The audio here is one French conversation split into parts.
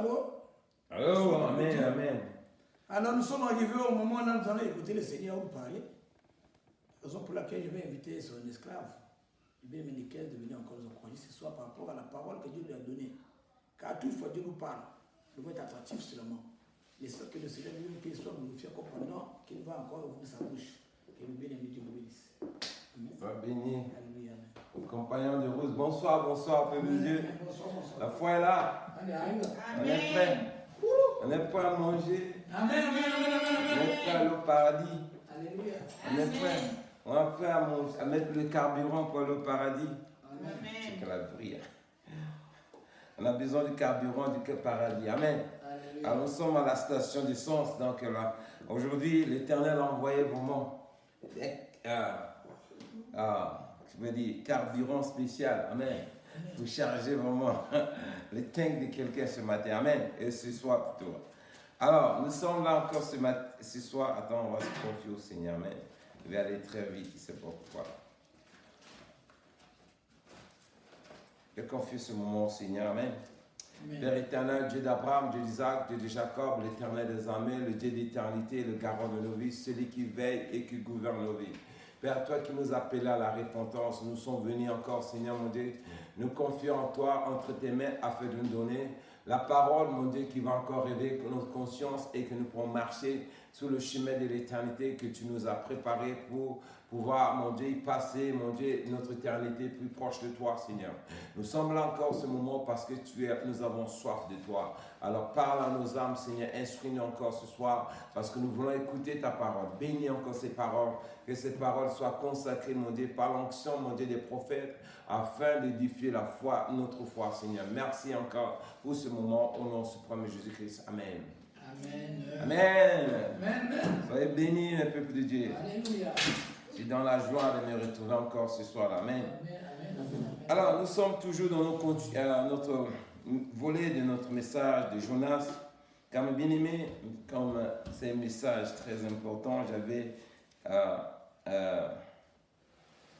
allô? Allô, amen, amen. Alors nous sommes arrivés au moment où nous allons écouter le Seigneur vous parler. Raison pour laquelle je vais inviter son esclave, Ibn Méniquez, de venir encore nous encourager ce soir par rapport à la parole que Dieu lui a donnée. Car toutefois Dieu nous parle, nous devons être attentifs seulement. Les seuls que le Seigneur lui soit glorifié comme pendant qu'il va encore ouvrir sa bouche. Que le bien-aimé Dieu vous bénisse. Sois béni. Alléluia. Compagnon de Rose, bonsoir, bonsoir, peuple de Dieu. Bonsoir, bonsoir. La foi est là. Allez, arrive. On est prêt. On est prêt à manger. Amen, amen, amen, amen, On amen. est prêt à aller au paradis. Alléluia. On est prêt. On est prêt à mettre le carburant pour aller au paradis. Amen. C'est que la prière. On a besoin du carburant du paradis. Amen. Alléluia. Alors nous sommes à la station d'essence. Donc là, aujourd'hui, l'Éternel a envoyé vraiment, je veux dire, carburant spécial. Amen. Pour charger vraiment les tanks de quelqu'un ce matin. Amen. Et ce soir plutôt. Alors, nous sommes là encore ce soir. Attends, on va se confier au Seigneur. Amen. Je vais aller très vite, il ne sait pas pourquoi. Je confie ce moment au Seigneur. Amen. Amen. Père éternel, Dieu d'Abraham, Dieu d'Isaac, Dieu de Jacob, l'éternel des armées, le Dieu d'éternité, le garant de nos vies, celui qui veille et qui gouverne nos vies. Père, toi qui nous appelles à la repentance, nous sommes venus encore, Seigneur mon Dieu, nous confions en toi, entre tes mains, afin de nous donner la parole, mon Dieu, qui va encore réveiller notre conscience et que nous pourrons marcher sur le chemin de l'éternité que tu nous as préparé pour pouvoir, mon Dieu, y passer, mon Dieu, notre éternité plus proche de toi, Seigneur. Nous sommes là encore ce moment parce que nous avons soif de toi. Alors parle à nos âmes, Seigneur, instruis-nous encore ce soir parce que nous voulons écouter ta parole. Bénis encore ces paroles, que ces paroles soient consacrées, mon Dieu, par l'onction, mon Dieu, des prophètes, afin d'édifier la foi, notre foi, Seigneur. Merci encore pour ce moment, au nom suprême de Jésus-Christ. Amen. Amen. Amen. Amen. Soyez bénis, mes peuple de Dieu. Alléluia. Je suis dans la joie de me retrouver encore ce soir. Amen. Amen. Amen. Alors, nous sommes toujours dans notre volet de notre message de Jonas. Comme bien aimé, comme c'est un message très important, j'avais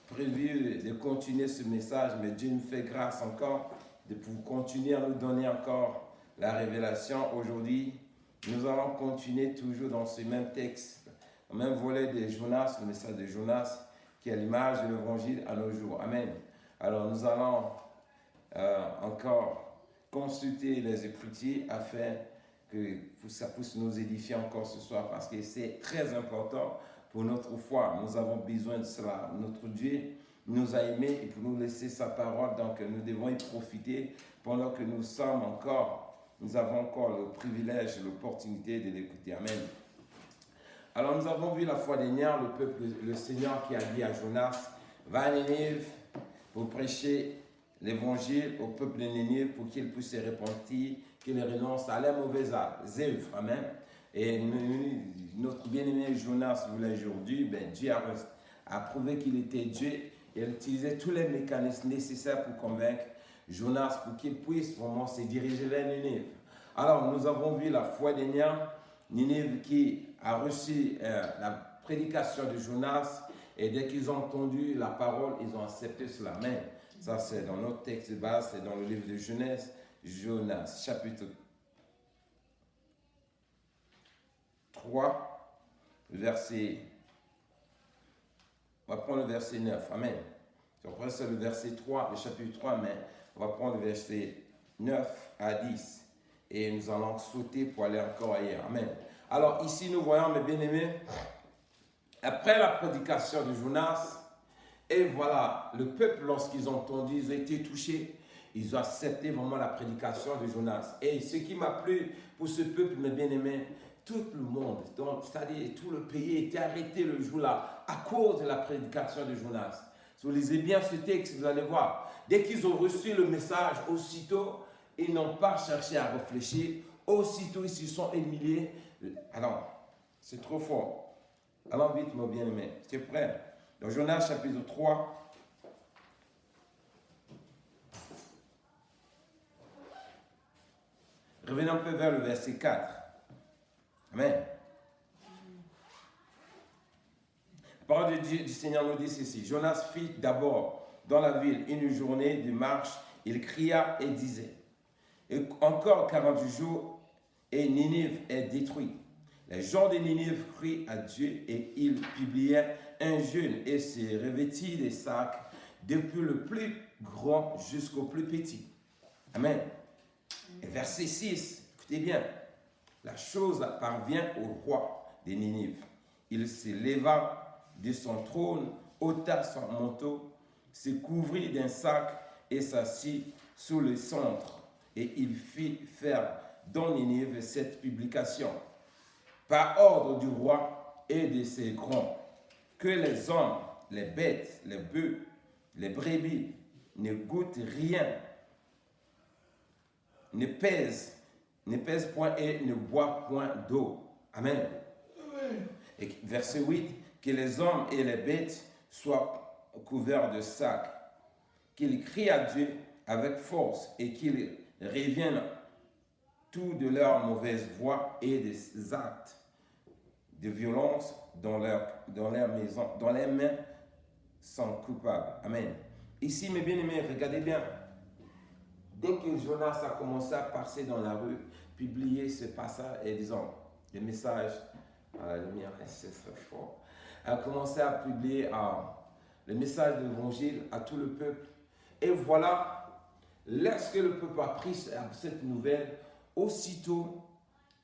prévu de continuer ce message, mais Dieu me fait grâce encore de pouvoir continuer à nous donner encore la révélation. Aujourd'hui, nous allons continuer toujours dans ce même texte, le même volet de Jonas, le message de Jonas, qui est l'image de l'évangile à nos jours. Amen. Alors nous allons encore consulter les Écritures afin que ça puisse nous édifier encore ce soir, parce que c'est très important pour notre foi. Nous avons besoin de cela. Notre Dieu nous a aimés et pour nous laisser sa parole, donc nous devons y profiter pendant que nous avons encore le privilège et l'opportunité de l'écouter. Amen. Alors nous avons vu la fois dernière le Seigneur qui a dit à Jonas, va à Nénive pour prêcher l'évangile au peuple de Nénive pour qu'il puisse se repentir, qu'il renonce à les mauvaises œuvres. Amen. Et notre bien-aimé Jonas voulait aujourd'hui, Dieu a prouvé qu'il était Dieu et il utilisait tous les mécanismes nécessaires pour convaincre Jonas pour qu'il puisse vraiment se diriger vers Nénive. Alors nous avons vu la fois dernière Nénive qui a reçu la prédication de Jonas et dès qu'ils ont entendu la parole, ils ont accepté cela. Mais ça c'est dans notre texte de base, c'est dans le livre de Genèse, Jonas, chapitre 3, verset... On va prendre le verset 9. Amen. Après c'est le verset 3, le chapitre 3, mais on va prendre le verset 9 à 10. Et nous allons sauter pour aller encore ailleurs. Amen. Alors ici nous voyons, mes bien-aimés, après la prédication de Jonas, et voilà, le peuple, lorsqu'ils ont entendu, ils ont été touchés, ils ont accepté vraiment la prédication de Jonas. Et ce qui m'a plu pour ce peuple, mes bien-aimés, tout le monde, c'est-à-dire tout le pays était arrêté le jour-là à cause de la prédication de Jonas. Si vous lisez bien ce texte, vous allez voir, dès qu'ils ont reçu le message, aussitôt, ils n'ont pas cherché à réfléchir, aussitôt ils se sont humiliés. Alors, c'est trop fort. Allons vite, mon bien-aimé. Tu es prêt? Dans Jonas chapitre 3, revenons un peu vers le verset 4. Amen. La parole du Seigneur nous dit ceci. Jonas fit d'abord dans la ville une journée de marche. Il cria et disait. Et encore 48 jours, et Ninive est détruite. Les gens de Ninive crient à Dieu et ils publièrent un jeûne et se revêtirent des sacs depuis le plus grand jusqu'au plus petit. Amen. Et verset 6, écoutez bien. La chose parvient au roi de Ninive. Il se leva de son trône, ôta son manteau, se couvrit d'un sac et s'assit sous le centre. Et il fit faire dans Ninive cette publication. Par ordre du roi et de ses grands, que les hommes, les bêtes, les bœufs, les brebis ne goûtent rien, ne pèsent point et ne boivent point d'eau. Amen. Et verset 8, que les hommes et les bêtes soient couverts de sacs, qu'ils crient à Dieu avec force et qu'ils reviennent tout de leur mauvaise voie et des actes de violence dans leur maison, dans les mains sont coupables. Amen. Ici, mes bien-aimés, regardez bien. Dès que Jonas a commencé à passer dans la rue, publier ce passage et disons, le message, la lumière, c'est très fort, a commencé à publier le message de l'évangile à tout le peuple. Et voilà, lorsque le peuple a pris cette nouvelle, aussitôt,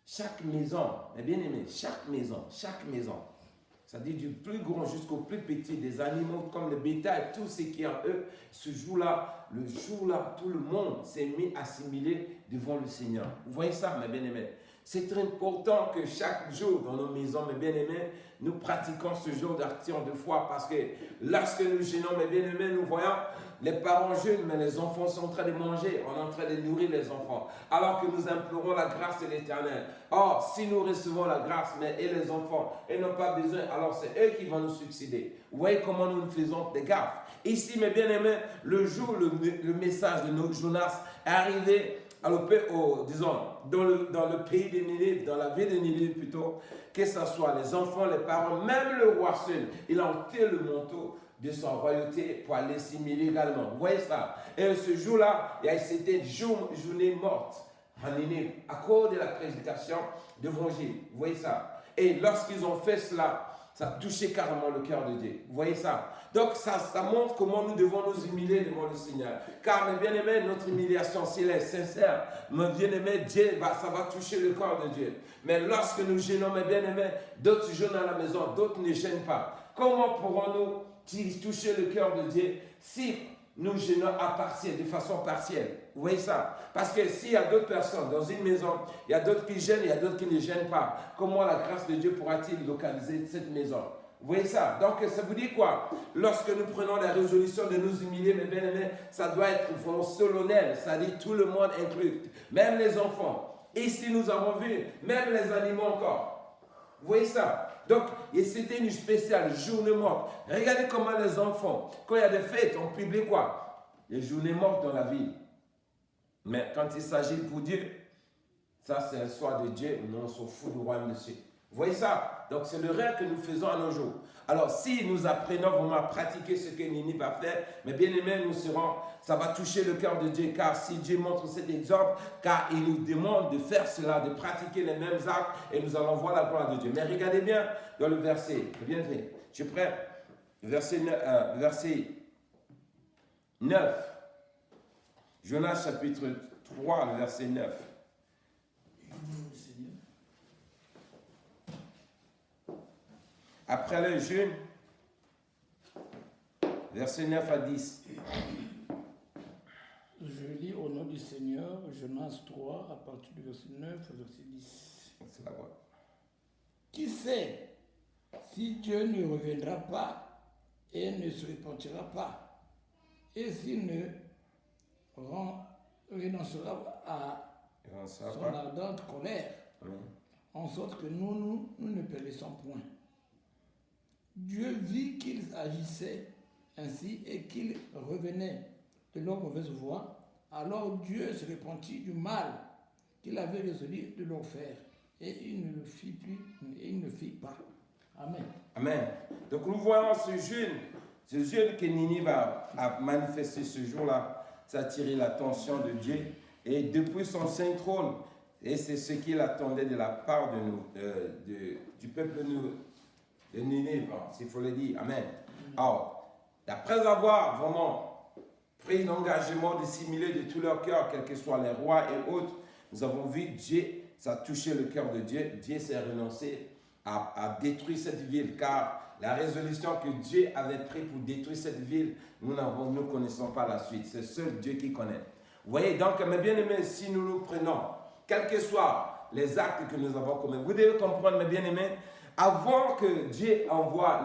chaque maison, mes bien-aimés, chaque maison, c'est-à-dire du plus grand jusqu'au plus petit, des animaux comme le bétail, tout ce qui est en eux, le jour-là, tout le monde s'est mis à assimiler devant le Seigneur. Vous voyez ça, mes bien-aimés? C'est très important que chaque jour dans nos maisons, mes bien-aimés, nous pratiquons ce jour d'action de foi parce que lorsque nous jeûnons, mes bien-aimés, nous voyons les parents jeûnent, mais les enfants sont en train de manger, on est en train de nourrir les enfants, alors que nous implorons la grâce de l'Éternel. Or, si nous recevons la grâce, et les enfants, ils n'ont pas besoin, alors c'est eux qui vont nous succéder. Vous voyez comment nous faisons des gaffes. Ici, mes bien-aimés, le jour où le message de notre Jonas est arrivé, disons, dans le pays de Ninive, dans la ville de Ninive plutôt, que ce soit les enfants, les parents, même le roi seul, il a ôté le manteau de son royauté pour aller s'immiler également. Vous voyez ça? Et ce jour-là, c'était une journée morte en Ninive à cause de la prédication d'évangile. Vous voyez ça? Et lorsqu'ils ont fait cela, ça a touché carrément le cœur de Dieu. Vous voyez ça? Donc ça montre comment nous devons nous humilier devant le Seigneur. Car mes bien-aimés, notre humiliation, si elle est sincère, mes bien-aimés, ça va toucher le cœur de Dieu. Mais lorsque nous gênons, mes bien-aimés, d'autres gênent à la maison, d'autres ne gênent pas. Comment pourrons-nous toucher le cœur de Dieu si nous gênons de façon partielle? Vous voyez ça? Parce que s'il y a d'autres personnes dans une maison, il y a d'autres qui gênent, il y a d'autres qui ne gênent pas. Comment la grâce de Dieu pourra-t-il localiser cette maison? Vous voyez ça? Donc ça vous dit quoi? Lorsque nous prenons la résolution de nous humilier, mes bien-aimés, ça doit être vraiment solennel, c'est-à-dire tout le monde inclus, même les enfants. Ici nous avons vu, même les animaux encore. Vous voyez ça? Donc, c'était une spéciale journée morte. Regardez comment les enfants, quand il y a des fêtes, on publie quoi? Les journées mortes dans la ville. Mais quand il s'agit pour Dieu, ça c'est un soir de Dieu, nous on s'en fout du royaume de Dieu. Vous voyez ça? Donc c'est le rêve que nous faisons à nos jours. Alors si nous apprenons vraiment à pratiquer ce que Ninive va faire, mais bien aimés, ça va toucher le cœur de Dieu, car si Dieu montre cet exemple, car il nous demande de faire cela, de pratiquer les mêmes actes, et nous allons voir la gloire de Dieu. Mais regardez bien dans le verset, bien fait, je suis prêt, verset 9, Jonas chapitre 3, verset 9. Après le jeûne, versets 9 à 10. Je lis au nom du Seigneur, Jonas 3, à partir du verset 9 au verset 10. C'est la voix. Qui sait si Dieu ne reviendra pas et ne se repentira pas, et s'il ne renoncera à son ardente colère, en sorte que nous ne périssons point. Dieu vit qu'ils agissaient ainsi et qu'ils revenaient de leur mauvaise voie. Alors Dieu se repentit du mal qu'il avait résolu de leur faire. Et il ne le fit plus, et il ne fit pas. Amen. Amen. Donc nous voyons ce jeûne que Ninive a manifesté ce jour-là, ça a attiré l'attention de Dieu. et depuis son saint trône. Et c'est ce qu'il attendait de la part de nous, du peuple de Ninive, s'il faut le dire. Amen. Alors, après avoir vraiment pris l'engagement d'assimiler de tout leur cœur, quels que soient les rois et autres, nous avons vu Dieu, ça a touché le cœur de Dieu. Dieu s'est renoncé à détruire cette ville, car la résolution que Dieu avait prise pour détruire cette ville, nous ne connaissons pas la suite. C'est seul Dieu qui connaît. Vous voyez, donc, mes bien-aimés, si nous nous prenons, quels que soient les actes que nous avons commis, vous devez comprendre, mes bien-aimés, avant que Dieu envoie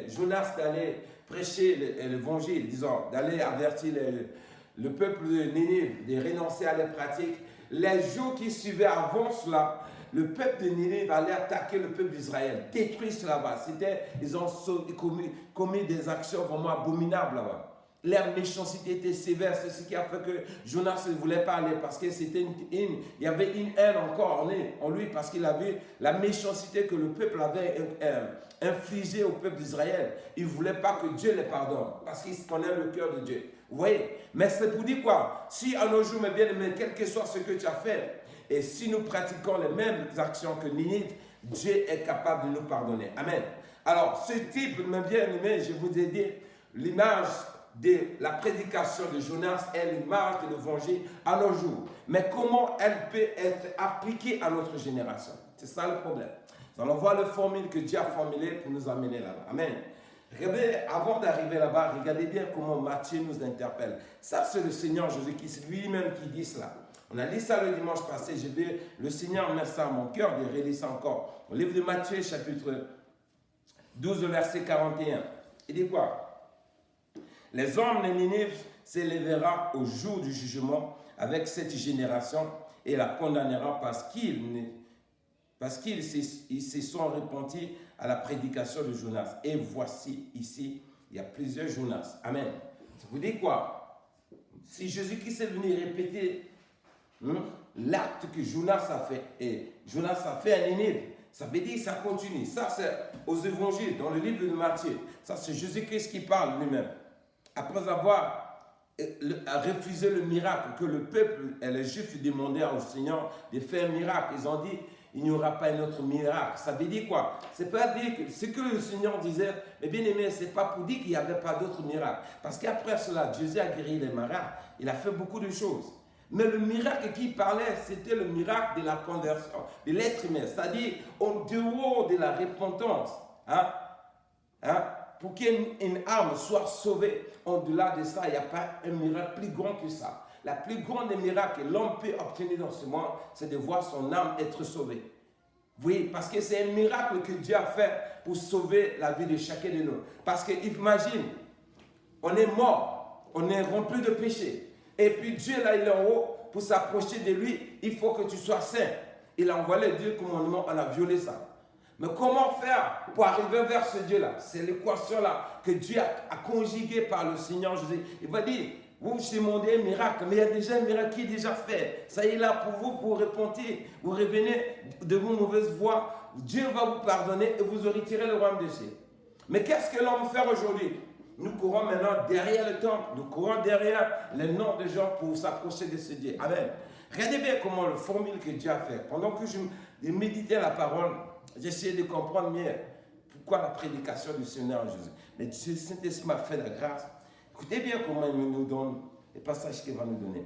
Jonas d'aller prêcher l'évangile, disons, d'aller avertir le peuple de Ninive de renoncer à les pratiques, les jours qui suivaient avant cela, le peuple de Ninive allait attaquer le peuple d'Israël, détruire cela là-bas. Ils ont commis des actions vraiment abominables là-bas. Leur méchanceté était sévère, c'est ce qui a fait que Jonas ne voulait pas aller, parce que c'était il y avait une haine encore en lui, parce qu'il avait la méchanceté que le peuple avait infligée au peuple d'Israël. Il ne voulait pas que Dieu les pardonne, parce qu'il connaît le cœur de Dieu. Vous voyez? Mais c'est pour dire quoi? Si à nos jours, mes bien-aimés, quel que soit ce que tu as fait, et si nous pratiquons les mêmes actions que Ninive, Dieu est capable de nous pardonner. Amen. Alors, ce type, mes bien-aimés, je vous ai dit, l'image de la prédication de Jonas est l'image de l'évangile à nos jours. Mais comment elle peut être appliquée à notre génération? C'est ça le problème. Nous allons voir le formule que Dieu a formulé pour nous amener là-bas. Amen. Regardez, avant d'arriver là-bas, regardez bien comment Matthieu nous interpelle. Ça, c'est le Seigneur Jésus-Christ lui-même qui dit cela. On a lu ça le dimanche passé. Je vais, le Seigneur met ça à mon cœur de relire ça encore. Au livre de Matthieu, chapitre 12, verset 41. Il dit quoi? Les hommes de Ninive s'élèveront au jour du jugement avec cette génération et la condamnera parce qu'ils se sont repentis à la prédication de Jonas. Et voici ici, il y a plusieurs Jonas. Amen. Ça vous dit quoi? Si Jésus-Christ est venu répéter l'acte que Jonas a fait, et Jonas a fait à Ninive, ça veut dire que ça continue. Ça, c'est aux évangiles, dans le livre de Matthieu. Ça, c'est Jésus-Christ qui parle lui-même. Après avoir refusé le miracle que le peuple et les Juifs demandaient au Seigneur de faire un miracle, ils ont dit, il n'y aura pas un autre miracle. Ça veut dire quoi? C'est pas dire que ce que le Seigneur disait, mais bien aimé, c'est pas pour dire qu'il n'y avait pas d'autre miracle. Parce qu'après cela, Jésus a guéri les malades, il a fait beaucoup de choses. Mais le miracle qu'il parlait, c'était le miracle de la conversion, de l'être humain, c'est-à-dire en dehors de la repentance. Pour qu'une âme soit sauvée, au-delà de ça, il n'y a pas un miracle plus grand que ça. La plus grande miracle que l'homme peut obtenir dans ce monde, c'est de voir son âme être sauvée. Oui, parce que c'est un miracle que Dieu a fait pour sauver la vie de chacun de nous. Parce que imagine, on est mort, on est rempli de péché. Et puis Dieu, là, il est en haut, pour s'approcher de lui, il faut que tu sois saint. Il a envoyé Dieu commandement, on a violé ça. Mais comment faire pour arriver vers ce Dieu-là? C'est l'équation-là que Dieu a conjuguée par le Seigneur Jésus. Il va dire, vous demandez un miracle, mais il y a déjà un miracle qui est déjà fait. Ça y est là pour vous, pour repentir. Vous revenez de vos mauvaises voies. Dieu va vous pardonner et vous retirez le royaume de cieux. Mais qu'est-ce que l'homme fait aujourd'hui? Nous courons maintenant derrière le temple. Nous courons derrière les noms de gens pour s'approcher de ce Dieu. Amen. Regardez bien comment le formule que Dieu a fait. Pendant que je méditais la parole, j'essayais de comprendre mieux pourquoi la prédication du Seigneur Jésus. Mais le Saint-Esprit m'a fait la grâce. Écoutez bien comment il nous donne les passages qu'il va nous donner.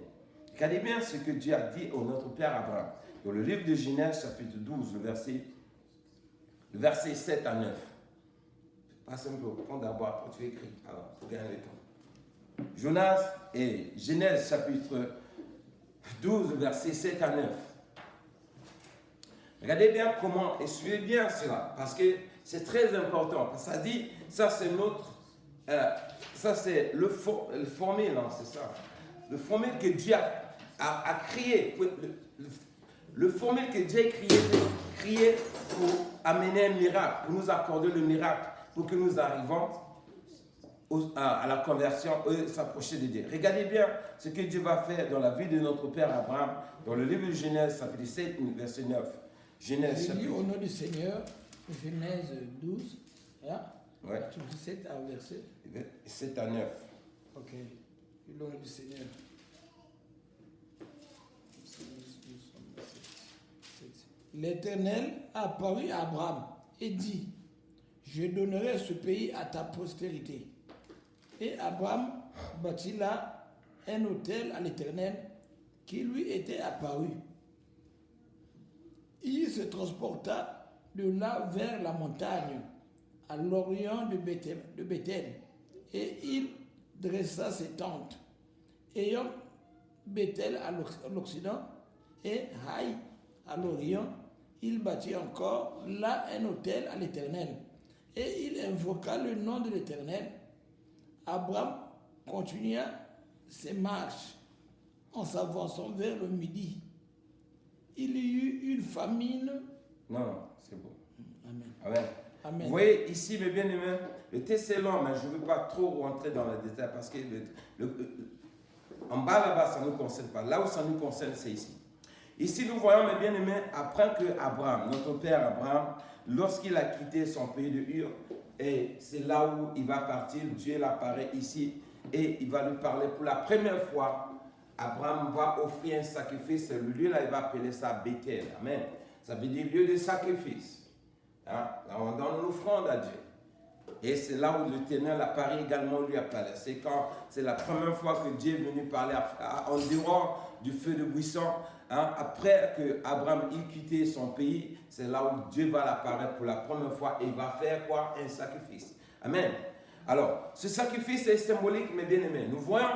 Regardez bien ce que Dieu a dit au notre Père Abraham. Dans le livre de Genèse, chapitre 12, le verset 7 à 9. Pas simple, prends d'abord, après tu écris. Alors, pour gagner le temps. Jonas et Genèse, chapitre 12, verset 7 à 9. Regardez bien comment, et suivez bien cela, parce que c'est très important. Ça dit, ça c'est notre, ça c'est le formule, c'est ça. Le formule que Dieu a créé, le formule que Dieu a créé pour amener un miracle, pour nous accorder le miracle, pour que nous arrivions à la conversion et s'approcher de Dieu. Regardez bien ce que Dieu va faire dans la vie de notre Père Abraham, dans le livre de Genèse, chapitre 7, verset 9. Genèse, je lis au nom du Seigneur, Genèse 12, hein? Ouais. 7 à verset 7 à 9. Ok, au nom du Seigneur. l'Éternel apparut à Abraham et dit, je donnerai ce pays à ta postérité. Et Abraham bâtit là un autel à l'Éternel qui lui était apparu. Il se transporta de là vers la montagne, à l'orient de Bethel, et il dressa ses tentes, ayant Bethel à l'occident et Haï à l'orient. Il bâtit encore là un autel à l'Éternel, et il invoqua le nom de l'Éternel. Abraham continua ses marches en s'avançant vers le midi. Il y eut une famine. Non, c'est bon. Amen. Amen. Amen. Vous voyez ici, mes bien-aimés, le texte est long, mais je ne veux pas trop rentrer dans les détails parce que en bas là-bas, ça ne nous concerne pas. Là où ça nous concerne, c'est ici. Ici, nous voyons, mes bien-aimés, après que Abraham, notre père Abraham, lorsqu'il a quitté son pays de Ur, et c'est là où il va partir, Dieu apparaît ici et il va lui parler pour la première fois. Abraham va offrir un sacrifice, le lieu là, il va appeler ça Bethel. Amen. Ça veut dire lieu de sacrifice. Hein? Là, on donne l'offrande à Dieu. Et c'est là où l'Éternel apparaît également, lui apparaît. C'est la première fois que Dieu est venu parler en dehors du feu de buisson. Hein? Après que Abraham ait quitté son pays, c'est là où Dieu va l'apparaître pour la première fois et il va faire quoi? Un sacrifice. Amen. Alors, ce sacrifice est symbolique, mes bien-aimés. Nous voyons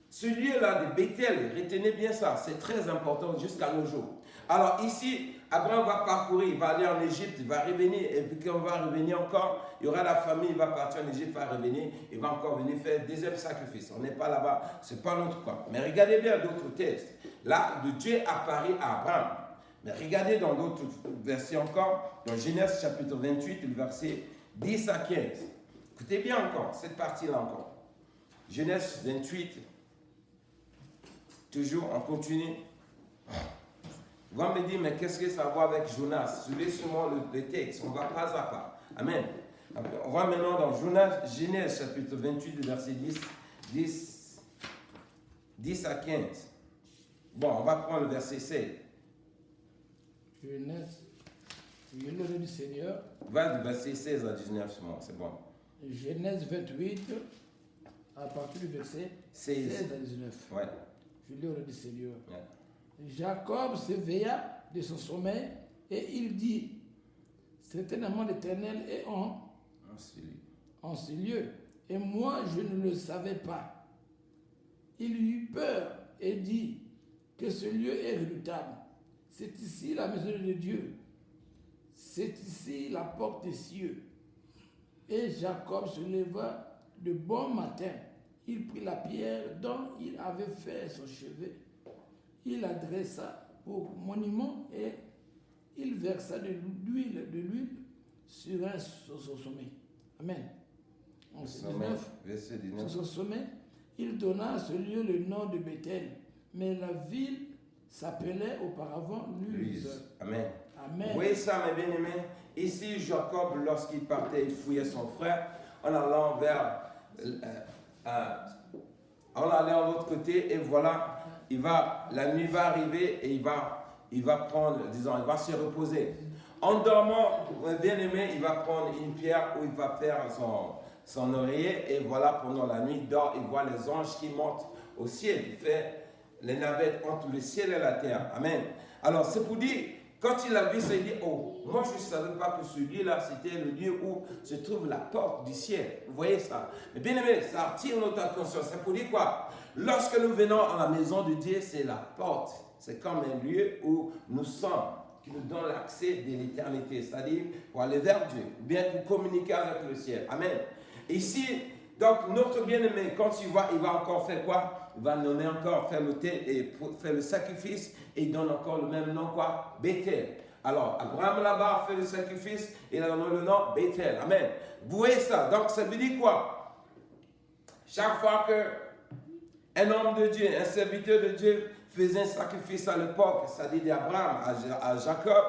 ce lieu-là de Bethel, retenez bien ça, c'est très important jusqu'à nos jours. Alors ici, Abraham va parcourir, il va aller en Égypte, il va revenir, et puis quand on va revenir encore, il y aura la famille, il va partir en Égypte, il va revenir, il va encore venir faire un deuxième sacrifice. On n'est pas là-bas, ce n'est pas notre point. Mais regardez bien d'autres textes. Là, de Dieu apparaît à Abraham. Mais regardez dans d'autres versets encore, dans Genèse chapitre 28, le verset 10 à 15. Écoutez bien encore, cette partie-là encore. Genèse 28, toujours, on continue. Vous allez me dire, mais qu'est-ce que ça va avec Jonas? Suivez seulement le texte, on va pas à pas. Amen. On va maintenant dans Genèse chapitre 28, verset 10 à 15. Bon, on va prendre le verset 7. Genèse, le nom du Seigneur. Va du verset 16 à 19, c'est bon. Genèse 28, à partir du verset 16 à 19. Ouais. Je lis au nom du Seigneur. Ouais. Jacob s'éveilla de son sommeil et il dit, certainement l'Éternel est en ce lieu, et moi je ne le savais pas. Il eut peur et dit que ce lieu est redoutable. C'est ici la maison de Dieu, c'est ici la porte des cieux. Et Jacob se leva de bon matin. Il prit la pierre dont il avait fait son chevet. Il la dressa pour monument et il versa de l'huile sur son sommet. Amen. Verset 19. Sur son sommet, il donna à ce lieu le nom de Bethel, mais la ville s'appelait auparavant Luz. Amen. Amen. Vous voyez ça, mes bien-aimés? Ici, Jacob, lorsqu'il partait, il fouillait son frère en allant vers... on allait de l'autre côté et voilà, la nuit va arriver et il va prendre, disons, il va se reposer. En dormant, bien aimé, il va prendre une pierre où il va faire son oreiller et voilà, pendant la nuit, il dort, il voit les anges qui montent au ciel. Il fait les navettes entre le ciel et la terre. Amen. Alors, c'est pour dire, quand il a vu ça, il dit, oh, moi je ne savais pas que ce lieu-là, c'était le lieu où se trouve la porte du ciel. Vous voyez ça? Mais bien aimé, ça attire notre attention. C'est pour dire quoi? Lorsque nous venons à la maison de Dieu, c'est la porte. C'est comme un lieu où nous sommes, qui nous donne l'accès de l'éternité, c'est-à-dire pour aller vers Dieu, bien pour communiquer avec le ciel. Amen. Ici, donc notre bien-aimé, quand il va encore faire quoi? Il va nommer encore, faire l'autel et faire le sacrifice, et il donne encore le même nom, quoi? Bethel. Alors, Abraham là-bas a fait le sacrifice, et il a donné le nom Bethel. Amen. Vous voyez ça? Donc, ça veut dire quoi? Chaque fois qu'un homme de Dieu, un serviteur de Dieu faisaient un sacrifice à l'époque, c'est-à-dire d'Abraham à Jacob,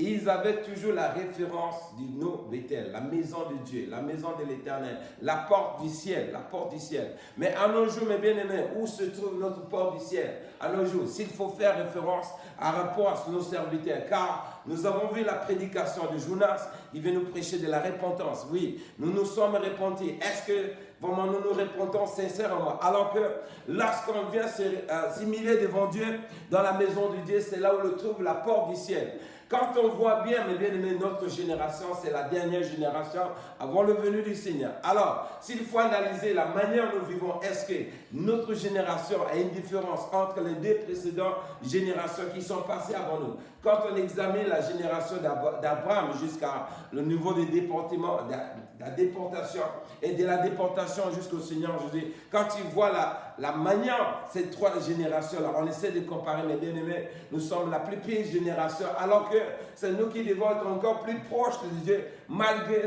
ils avaient toujours la référence du nom Bethel, la maison de Dieu, la maison de l'Éternel, la porte du ciel, la porte du ciel. Mais à nos jours, mes bien-aimés, où se trouve notre porte du ciel? À nos jours, s'il faut faire référence à rapport à nos serviteurs, car nous avons vu la prédication de Jonas, il vient nous prêcher de la repentance. Oui, nous nous sommes repentis. Est-ce que vraiment nous nous repentons sincèrement? Alors que lorsqu'on vient s'assimiler devant Dieu, dans la maison de Dieu, c'est là où on trouve la porte du ciel. Quand on voit bien, mes bien-aimés, notre génération, c'est la dernière génération avant le venu du Seigneur. Alors, s'il faut analyser la manière dont nous vivons, est-ce que notre génération a une différence entre les deux précédentes générations qui sont passées avant nous? Quand on examine la génération d'Abraham jusqu'à le niveau des déportements, de la déportation et de la déportation jusqu'au Seigneur Jésus, quand tu vois la manière, ces trois générations-là, on essaie de comparer, mes bien-aimés, nous sommes la plus pire génération, alors que c'est nous qui devons être encore plus proches de Dieu, malgré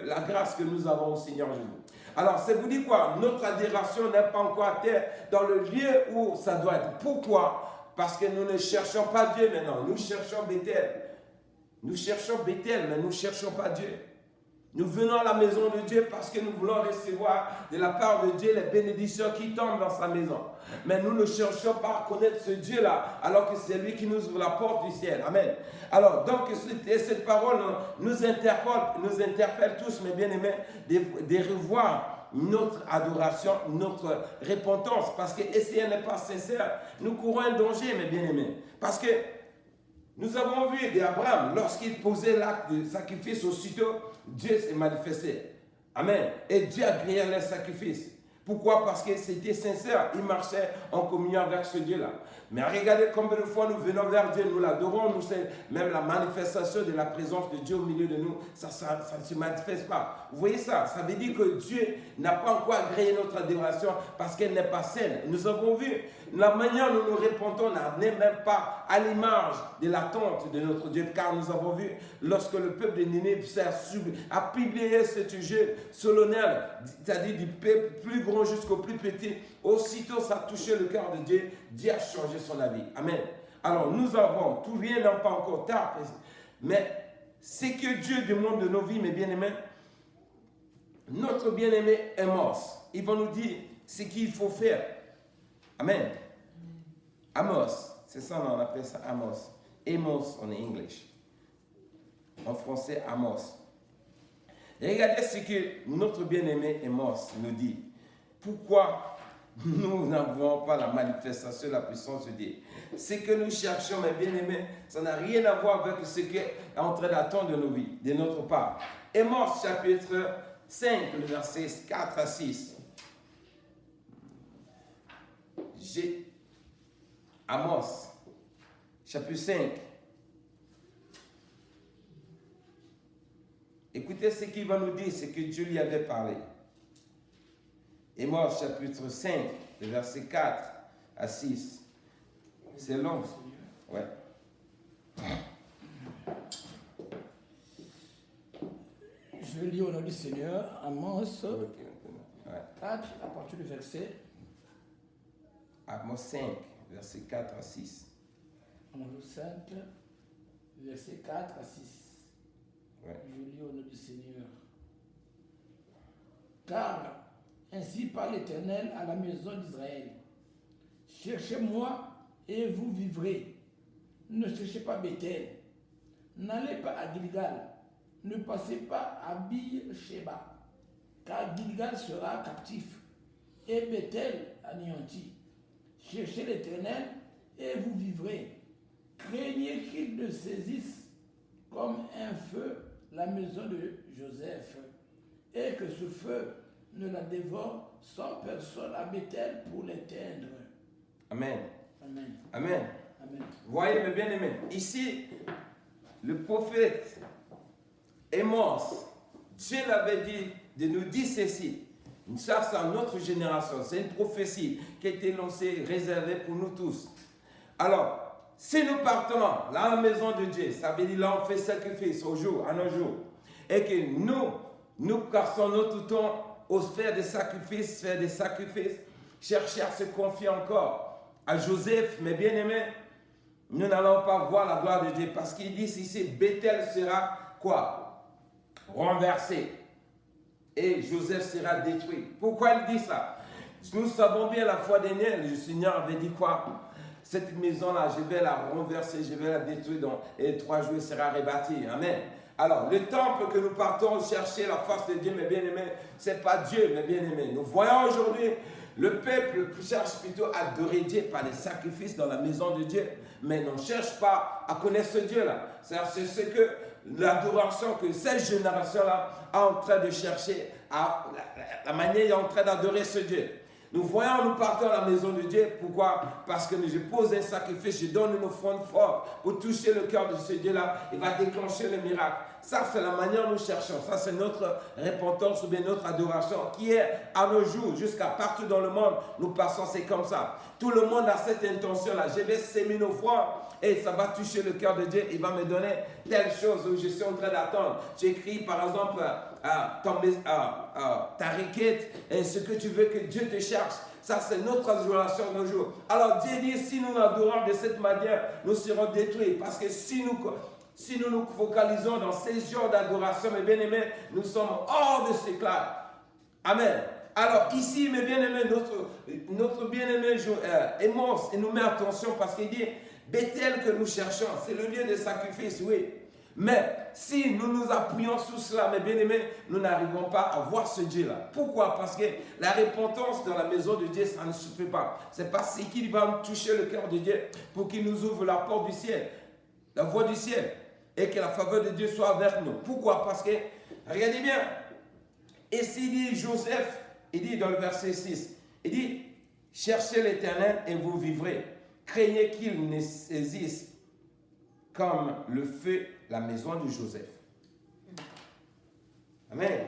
la grâce que nous avons au Seigneur Jésus. Alors, c'est vous dire quoi? Notre adoration n'est pas encore à terre dans le lieu où ça doit être. Pourquoi? Parce que nous ne cherchons pas Dieu maintenant, nous cherchons Bethel. Nous cherchons Bethel, mais nous ne cherchons pas Dieu. Nous venons à la maison de Dieu parce que nous voulons recevoir de la part de Dieu les bénédictions qui tombent dans sa maison. Mais nous ne cherchons pas à connaître ce Dieu-là, alors que c'est lui qui nous ouvre la porte du ciel. Amen. Alors, donc, cette parole nous interpelle tous, mes bien-aimés, de revoir notre adoration, notre repentance. Parce que si elle n'est pas sincère, nous courons un danger, mes bien-aimés. Parce que nous avons vu d'Abraham, lorsqu'il posait l'acte de sacrifice, aussitôt, Dieu s'est manifesté. Amen. Et Dieu a créé le sacrifice. Pourquoi? Parce que c'était sincère. Il marchait en communion avec ce Dieu-là. Mais regardez combien de fois nous venons vers Dieu, nous l'adorons, nous c'est même la manifestation de la présence de Dieu au milieu de nous, ça ne se manifeste pas. Vous voyez ça? Ça veut dire que Dieu n'a pas encore agréé notre adoration parce qu'elle n'est pas saine. Nous avons vu la manière dont nous répondons n'est même pas à l'image de l'attente de notre Dieu, car nous avons vu lorsque le peuple de Ninive a publié ce sujet solennel, c'est-à-dire du peuple plus grand jusqu'au plus petit, aussitôt ça a touché le cœur de Dieu, Dieu a changé son avis. Amen. Alors nous avons, tout rien n'est pas encore tard, mais ce que Dieu demande de nos vies, mes bien-aimés, notre bien-aimé Amos, il va nous dire ce qu'il faut faire. Amen. Amos, c'est ça, on appelle ça Amos. Amos en English. En français, Amos. Et regardez ce que notre bien-aimé Amos nous dit. Pourquoi nous n'avons pas la manifestation de la puissance de Dieu? Ce que nous cherchons, mes bien-aimés, ça n'a rien à voir avec ce qui est en train d'attendre de nos vies, de notre part. Amos, chapitre 5, le verset 4 à 6. Amos, chapitre 5. Écoutez ce qu'il va nous dire, ce que Dieu lui avait parlé. Amos, chapitre 5, le verset 4 à 6. C'est long. Ouais. Je lis au nom du Seigneur, Amos 4, à partir du verset. Amos 5, verset 4 à 6. Amos 5, verset 4 à 6. Ouais. Je lis au nom du Seigneur. Car ainsi parle l'Éternel à la maison d'Israël. Cherchez-moi et vous vivrez. Ne cherchez pas Bethel. N'allez pas à Gilgal. Ne passez pas à Bir-Sheba. Car Gilgal sera captif et Bethel anéanti. Cherchez l'Éternel et vous vivrez. Craignez qu'il ne saisisse comme un feu la maison de Joseph et que ce feu ne la dévore sans personne à Bethel pour l'éteindre. Amen. Amen. Amen. Amen. Voyez mes bien-aimés, ici, le prophète Amos, Dieu l'avait dit de nous dire ceci. Ça, c'est notre génération. C'est une prophétie qui a été lancée, réservée pour nous tous. Alors, si nous partons là, à la maison de Dieu, ça veut dire là, on fait sacrifice à nos jours. Et que nous passons notre temps au faire des sacrifices, chercher à se confier encore à Joseph, mes bien-aimés, nous n'allons pas voir la gloire de Dieu parce qu'il dit ici, Bethel sera quoi? Renversé. Et Joseph sera détruit. Pourquoi il dit ça? Nous savons bien la foi d'Éniel. Le Seigneur avait dit quoi? Cette maison-là, je vais la renverser, je vais la détruire et 3 jours, elle sera rebâtie. Amen. Alors, le temple que nous partons chercher la face de Dieu, mes bien-aimés, ce n'est pas Dieu, mes bien-aimés. Nous voyons aujourd'hui, le peuple cherche plutôt à adorer Dieu par les sacrifices dans la maison de Dieu, mais ne cherche pas à connaître ce Dieu-là. C'est ce que l'adoration que cette génération-là est en train de chercher, la manière est en train d'adorer ce Dieu. Nous voyons, nous partons à la maison de Dieu. Pourquoi? Parce que je pose un sacrifice, je donne une offrande forte pour toucher le cœur de ce Dieu-là. Il va déclencher le miracle. Ça, c'est la manière dont nous cherchons. Ça, c'est notre repentance ou bien notre adoration qui est à nos jours, jusqu'à partout dans le monde. Nous passons, c'est comme ça. Tout le monde a cette intention-là. Je vais s'aimer une offrande et ça va toucher le cœur de Dieu. Il va me donner telle chose où je suis en train d'attendre. J'écris, par exemple, ta requête et ce que tu veux que Dieu te cherche. Ça, c'est notre adoration de nos jours. Alors, Dieu dit, si nous adorons de cette manière, nous serons détruits. Parce que si nous nous focalisons dans ces genres d'adoration, mes bien-aimés, nous sommes hors de ce cadre. Amen. Alors, ici, mes bien-aimés, notre bien-aimé Amos, il nous met attention parce qu'il dit, Bethel que nous cherchons, c'est le lieu de sacrifice, oui. Mais si nous nous appuyons sur cela, mes bien-aimés, nous n'arrivons pas à voir ce Dieu-là. Pourquoi? Parce que la repentance dans la maison de Dieu, ça ne suffit pas. C'est parce qu'il va toucher le cœur de Dieu pour qu'il nous ouvre la porte du ciel, la voie du ciel, et que la faveur de Dieu soit avec nous. Pourquoi? Parce que, regardez bien, et s'il dit Joseph, il dit dans le verset 6, il dit, cherchez l'Éternel et vous vivrez. Craignez qu'il ne saisisse comme le feu la maison de Joseph. Amen.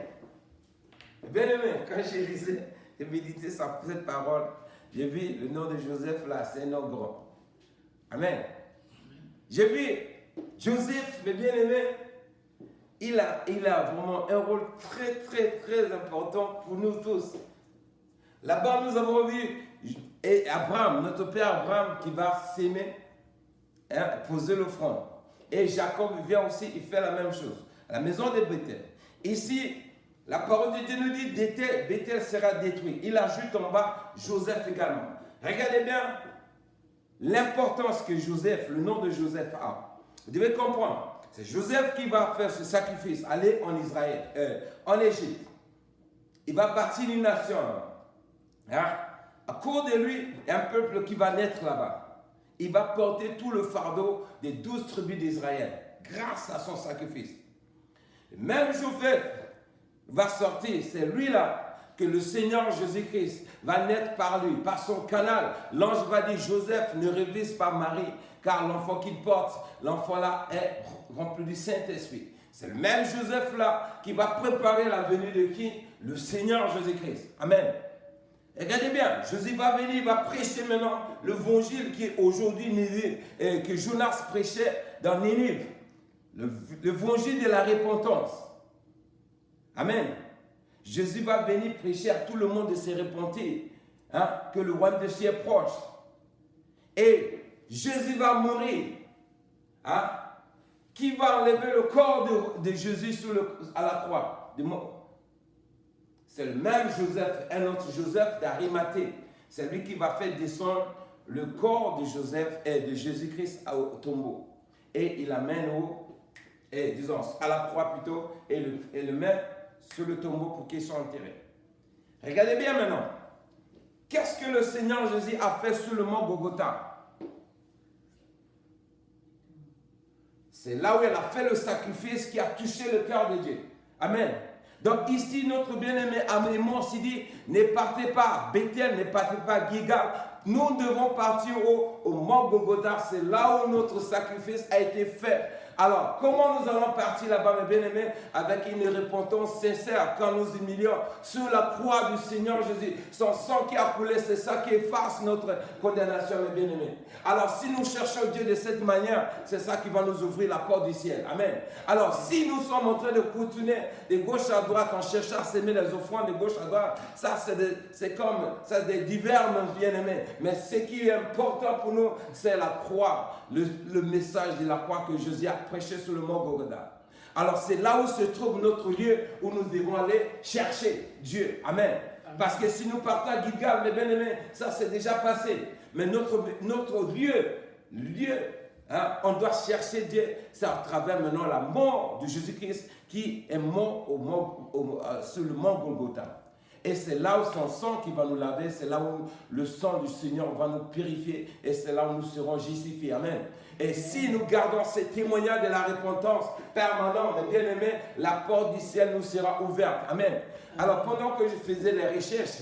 Bien aimé, quand j'ai lisé et médité cette parole, j'ai vu le nom de Joseph là, c'est un nom grand. Amen. J'ai vu Joseph, mes bien-aimés, il a vraiment un rôle très, très, très important pour nous tous. Là-bas, nous avons vu Abraham, notre père Abraham, qui va s'aimer, poser l'offrande. Et Jacob vient aussi, il fait la même chose. À la maison de Bethel. Ici, la parole de Dieu nous dit Bethel sera détruit. Il ajoute en bas Joseph également. Regardez bien l'importance que Joseph, le nom de Joseph a. Vous devez comprendre. C'est Joseph qui va faire ce sacrifice, aller en Israël, en Égypte. Il va bâtir une nation. Hein? À cause de lui, il y a un peuple qui va naître là-bas. Il va porter tout le fardeau des 12 tribus d'Israël grâce à son sacrifice. Même Joseph va sortir, c'est lui-là que le Seigneur Jésus-Christ va naître par lui, par son canal. L'ange va dire, Joseph, ne révise pas Marie, car l'enfant qu'il porte, l'enfant-là est rempli du Saint-Esprit. C'est le même Joseph-là qui va préparer la venue de qui? Le Seigneur Jésus-Christ. Amen. Et regardez bien, Jésus va venir, il va prêcher maintenant l'évangile qui est aujourd'hui Nénive, que Jonas prêchait dans Nénive. L'évangile de la repentance. Amen. Jésus va venir prêcher à tout le monde de se repentir, hein, que le royaume de Dieu est proche. Et Jésus va mourir. Hein, qui va enlever le corps de Jésus à la croix? C'est le même Joseph, un autre Joseph d'Arimathée. C'est lui qui va faire descendre le corps de Joseph et de Jésus-Christ au tombeau. Et il l'amène à la croix plutôt, et le met sur le tombeau pour qu'il soit enterré. Regardez bien maintenant. Qu'est-ce que le Seigneur Jésus a fait sur le mont Golgotha? C'est là où il a fait le sacrifice qui a touché le cœur de Dieu. Amen. Donc ici, notre bien-aimé Amos dit, ne partez pas Bethel, ne partez pas Gilgal. Nous devons partir au mont Golgotha. C'est là où notre sacrifice a été fait Alors, comment nous allons partir là-bas, mes bien-aimés? Avec une repentance sincère quand nous humilions sur la croix du Seigneur Jésus. Son sang qui a coulé, c'est ça qui efface notre condamnation, mes bien-aimés. Alors, si nous cherchons Dieu de cette manière, c'est ça qui va nous ouvrir la porte du ciel. Amen. Alors, si nous sommes en train de continuer de gauche à droite en cherchant à s'aimer les offrandes de gauche à droite, ça c'est comme ça, des divers, mes bien-aimés. Mais ce qui est important pour nous, c'est la croix, le message de la croix que Jésus a prêché sur le mont Golgotha. Alors, c'est là où se trouve notre lieu où nous devons aller chercher Dieu. Amen. Parce que si nous partons à Gilgal, mes bien-aimés, ça c'est déjà passé. Mais notre lieu, hein, on doit chercher Dieu, c'est à travers maintenant la mort de Jésus-Christ qui est mort sur le mont Golgotha. Et c'est là où son sang qui va nous laver, c'est là où le sang du Seigneur va nous purifier et c'est là où nous serons justifiés. Amen. Et si nous gardons ces témoignages de la repentance permanente, mes bien-aimés, la porte du ciel nous sera ouverte. Amen. Alors pendant que je faisais les recherches,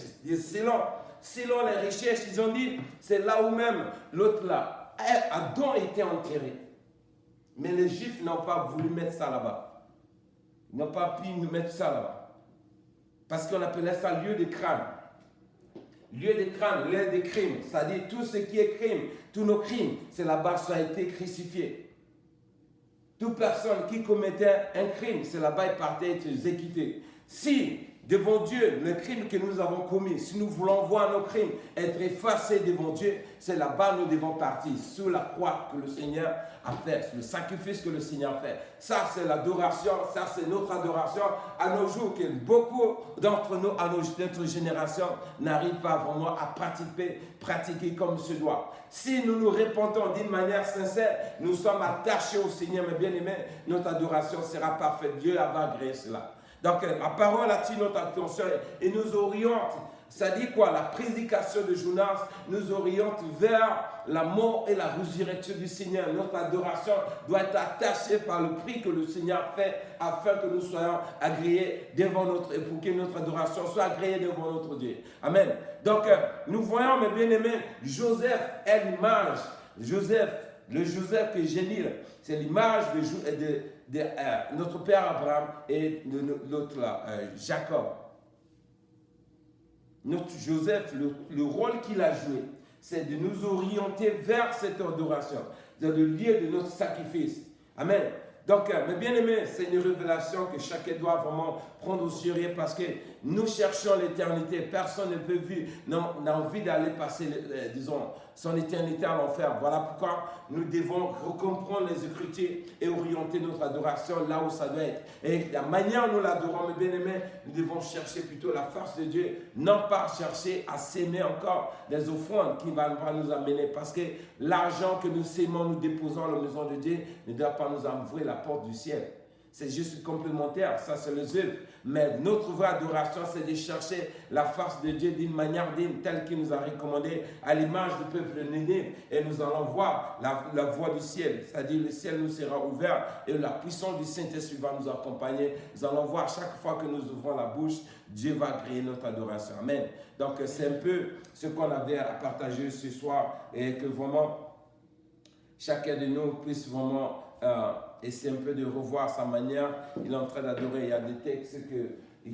selon les recherches, ils ont dit, c'est là où même l'autre là, Adam était enterré. Mais les Juifs n'ont pas voulu mettre ça là-bas. Ils n'ont pas pu nous mettre ça là-bas. Parce qu'on appelait ça lieu de crâne. Lieu de crâne, lieu de crime. C'est-à-dire tout ce qui est crime, tous nos crimes, c'est là-bas ça a été crucifié. Toute personne qui commettait un crime, c'est là-bas il partait être exécuté. Si devant Dieu, le crime que nous avons commis, si nous voulons voir nos crimes être effacés devant Dieu, c'est là-bas nous devons partir, sur la croix que le Seigneur a fait, le sacrifice que le Seigneur a fait. Ça, c'est l'adoration, ça, c'est notre adoration à nos jours, que beaucoup d'entre nous, à notre génération, n'arrivent pas vraiment à pratiquer comme se doit. Si nous nous repentons d'une manière sincère, nous sommes attachés au Seigneur, mes bien-aimés, notre adoration sera parfaite. Dieu a agréé cela. Donc, la parole attire notre attention et nous oriente. Ça dit quoi? La prédication de Jonas nous oriente vers la mort et la résurrection du Seigneur. Notre adoration doit être attachée par le prix que le Seigneur fait afin que nous soyons agréés devant notre, et pour que notre adoration soit agréée devant notre Dieu. Amen. Donc, nous voyons, mes bien-aimés, Joseph est l'image. Le Joseph que j'ai dit, c'est l'image de notre père Abraham et de l'autre là, Jacob. Notre Joseph, le rôle qu'il a joué, c'est de nous orienter vers cette adoration, dans le lieu de notre sacrifice. Amen. Donc, mes bien-aimés, c'est une révélation que chacun doit vraiment prendre au sérieux parce que nous cherchons l'éternité. Personne ne peut vivre, n'a envie d'aller passer, disons, son éternité à l'enfer. Voilà pourquoi nous devons comprendre les Écritures et orienter notre adoration là où ça doit être. Et la manière dont nous l'adorons, mes bien-aimés, nous devons chercher plutôt la face de Dieu, non pas chercher à s'aimer encore des offrandes qui vont nous amener. Parce que l'argent que nous s'aimons, nous déposons à la maison de Dieu, ne doit pas nous ouvrir la porte du ciel. C'est juste complémentaire, ça c'est les œuvres. Mais notre vraie adoration, c'est de chercher la face de Dieu d'une manière digne, telle qu'il nous a recommandé à l'image du peuple de Nénive. Et nous allons voir la voie du ciel, c'est-à-dire le ciel nous sera ouvert et la puissance du Saint-Esprit va nous accompagner. Nous allons voir chaque fois que nous ouvrons la bouche, Dieu va créer notre adoration. Amen. Donc c'est un peu ce qu'on avait à partager ce soir et que vraiment chacun de nous puisse vraiment essayer un peu de revoir sa manière. Il est en train d'adorer. Il y a des textes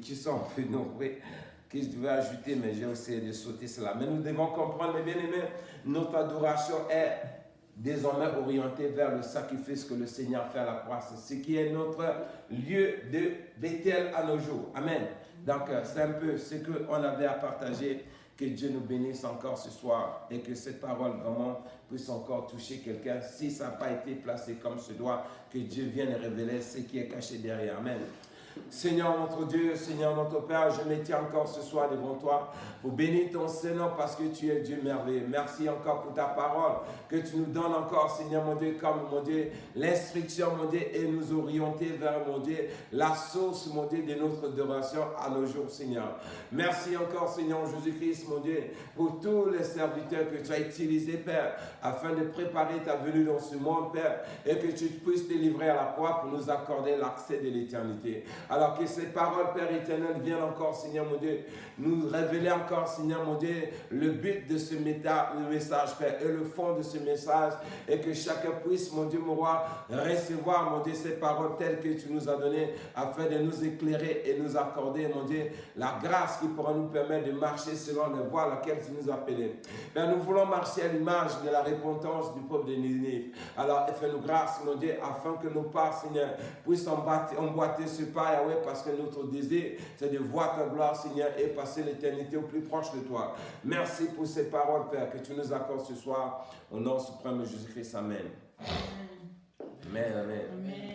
qui sont un peu nombreux que je devais ajouter, mais j'ai essayé de sauter cela. Mais nous devons comprendre, mes bien-aimés, notre adoration est désormais orientée vers le sacrifice que le Seigneur fait à la croix. C'est ce qui est notre lieu de Bethel à nos jours. Amen. Donc, c'est un peu ce qu'on avait à partager. Que Dieu nous bénisse encore ce soir et que cette parole vraiment puisse encore toucher quelqu'un. Si ça n'a pas été placé comme ce doit, que Dieu vienne révéler ce qui est caché derrière. Amen. Seigneur notre Dieu, Seigneur notre Père, je me tiens encore ce soir devant toi pour bénir ton Seigneur parce que tu es Dieu merveilleux. Merci encore pour ta parole que tu nous donnes encore, Seigneur mon Dieu, comme mon Dieu, l'instruction, mon Dieu, et nous orienter vers, mon Dieu, la source, mon Dieu, de notre adoration à nos jours, Seigneur. Merci encore, Seigneur Jésus-Christ, mon Dieu, pour tous les serviteurs que tu as utilisés, Père, afin de préparer ta venue dans ce monde, Père, et que tu puisses te livrer à la croix pour nous accorder l'accès de l'éternité. Alors que ces paroles, Père éternel, viennent encore, Seigneur mon Dieu, nous révéler encore, Seigneur mon Dieu, le but de ce message, Père, et le fond de ce message, et que chacun puisse, mon Dieu, mon roi, recevoir, mon Dieu, ces paroles telles que tu nous as données, afin de nous éclairer et nous accorder, mon Dieu, la grâce qui pourra nous permettre de marcher selon les voies à laquelle tu nous as appelés. Père, nous voulons marcher à l'image de la repentance du peuple de Ninive. Alors, fais-nous grâce, mon Dieu, afin que nos pas, Seigneur, puissent emboîter ce pas, Yahweh, parce que notre désir, c'est de voir ta gloire, Seigneur, et passer l'éternité au plus proche de toi. Merci pour ces paroles, Père, que tu nous accordes ce soir. Au nom suprême de Jésus-Christ, Amen. Amen, amen. Amen.